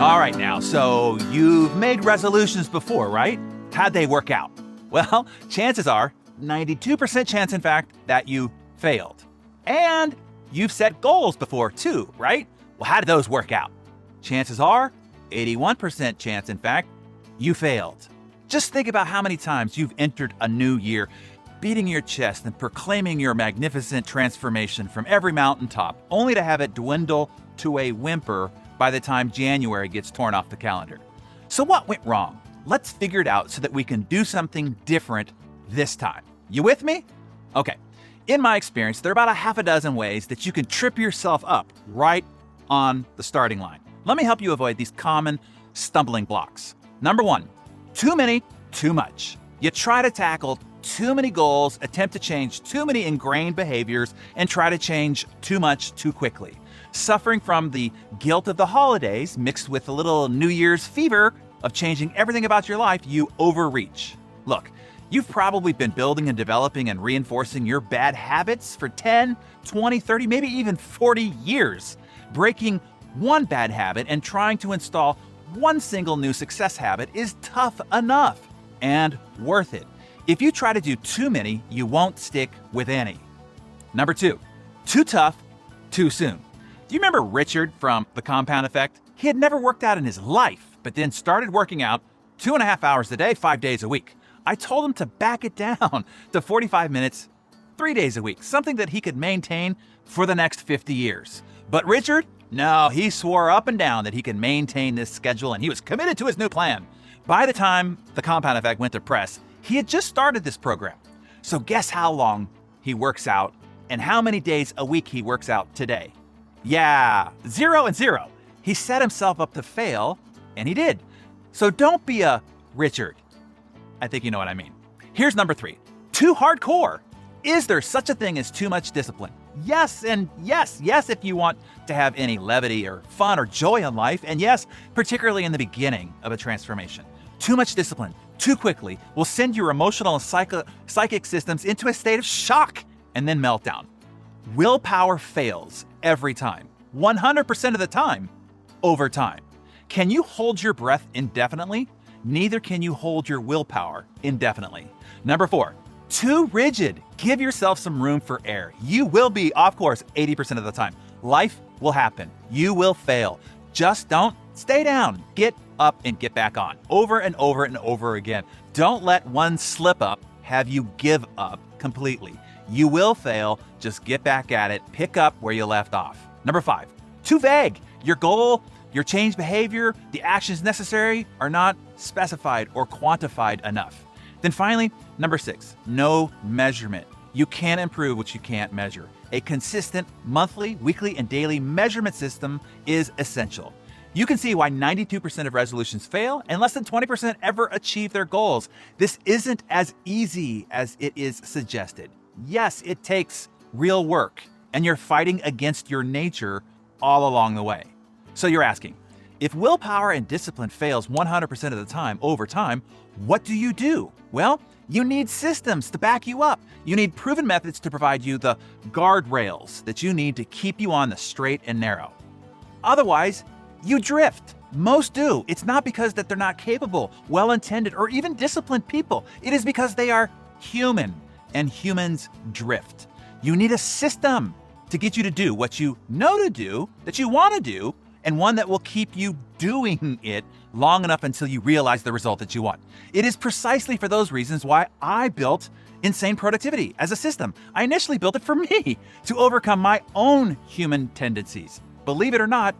All right now, so you've made resolutions before, right? How'd they work out? Well, chances are, 92% chance in fact, that you failed. And you've set goals before too, right? Well, how did those work out? Chances are, 81% chance in fact, you failed. Just think about how many times you've entered a new year, beating your chest and proclaiming your magnificent transformation from every mountaintop, only to have it dwindle to a whimper by the time January gets torn off the calendar. So what went wrong? Let's figure it out so that we can do something different this time. You with me? Okay. In my experience, there are about a half a dozen ways that you can trip yourself up right on the starting line. Let me help you avoid these common stumbling blocks. Number one, too many, too much. You try to tackle too many goals, attempt to change too many ingrained behaviors, and try to change too much too quickly. Suffering from the guilt of the holidays mixed with a little New Year's fever of changing everything about your life, you overreach. Look, you've probably been building and developing and reinforcing your bad habits for 10, 20, 30, maybe even 40 years. Breaking one bad habit and trying to install one single new success habit is tough enough and worth it. If you try to do too many, you won't stick with any. Number two, too tough, too soon. Do you remember Richard from The Compound Effect? He had never worked out in his life, but then started working out 2.5 hours a day, 5 days a week. I told him to back it down to 45 minutes, 3 days a week, something that he could maintain for the next 50 years. But Richard, no, he swore up and down that he could maintain this schedule, and he was committed to his new plan. By the time The Compound Effect went to press, he had just started this program. So guess how long he works out and how many days a week he works out today. Yeah, 0 and 0. He set himself up to fail, and he did. So don't be a Richard. I think you know what I mean. Here's number three, too hardcore. Is there such a thing as too much discipline? Yes, and yes if you want to have any levity or fun or joy in life, and yes, particularly in the beginning of a transformation. Too much discipline, too quickly, will send your emotional and psychic systems into a state of shock and then meltdown. Willpower fails every time, 100% of the time, over time. Can you hold your breath indefinitely? Neither can you hold your willpower indefinitely. Number four, too rigid. Give yourself some room for error. You will be off course 80% of the time. Life will happen. You will fail. Just don't stay down. Get up and get back on over and over and over again. Don't let one slip up have you give up completely. You will fail. Just get back at it. Pick up where you left off. Number five, too vague. Your goal, your change behavior, the actions necessary are not specified or quantified enough. Then finally, number six, no measurement. You can't improve what you can't measure. A consistent monthly, weekly, and daily measurement system is essential. You can see why 92% of resolutions fail and less than 20% ever achieve their goals. This isn't as easy as it is suggested. Yes, it takes real work, and you're fighting against your nature all along the way. So you're asking, if willpower and discipline fails 100% of the time over time, what do you do? Well, you need systems to back you up. You need proven methods to provide you the guardrails that you need to keep you on the straight and narrow. Otherwise, you drift. Most do. It's not because that they're not capable, well-intended, or even disciplined people. It is because they are human, and humans drift. You need a system to get you to do what you know to do, that you want to do, and one that will keep you doing it long enough until you realize the result that you want. It is precisely for those reasons why I built Insane Productivity as a system. I initially built it for me to overcome my own human tendencies. Believe it or not,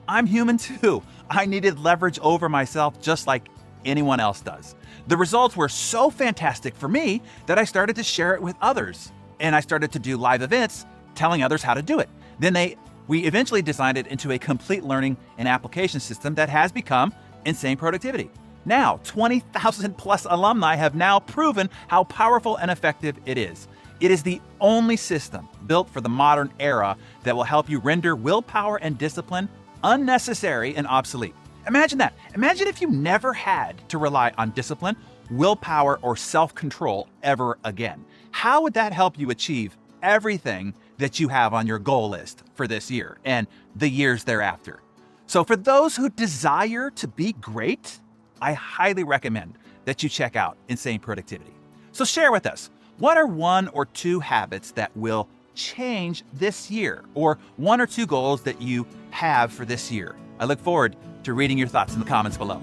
I'm human too. I needed leverage over myself just like anyone else does. The results were so fantastic for me that I started to share it with others. And I started to do live events telling others how to do it. Then we eventually designed it into a complete learning and application system that has become Insane Productivity. Now, 20,000 plus alumni have now proven how powerful and effective it is. It is the only system built for the modern era that will help you render willpower and discipline unnecessary and obsolete. Imagine that. Imagine if you never had to rely on discipline, willpower, or self-control ever again. How would that help you achieve everything that you have on your goal list for this year and the years thereafter? So for those who desire to be great, I highly recommend that you check out Insane Productivity. So share with us, what are 1 or 2 habits that will change this year, or 1 or 2 goals that you have for this year? I look forward to reading your thoughts in the comments below.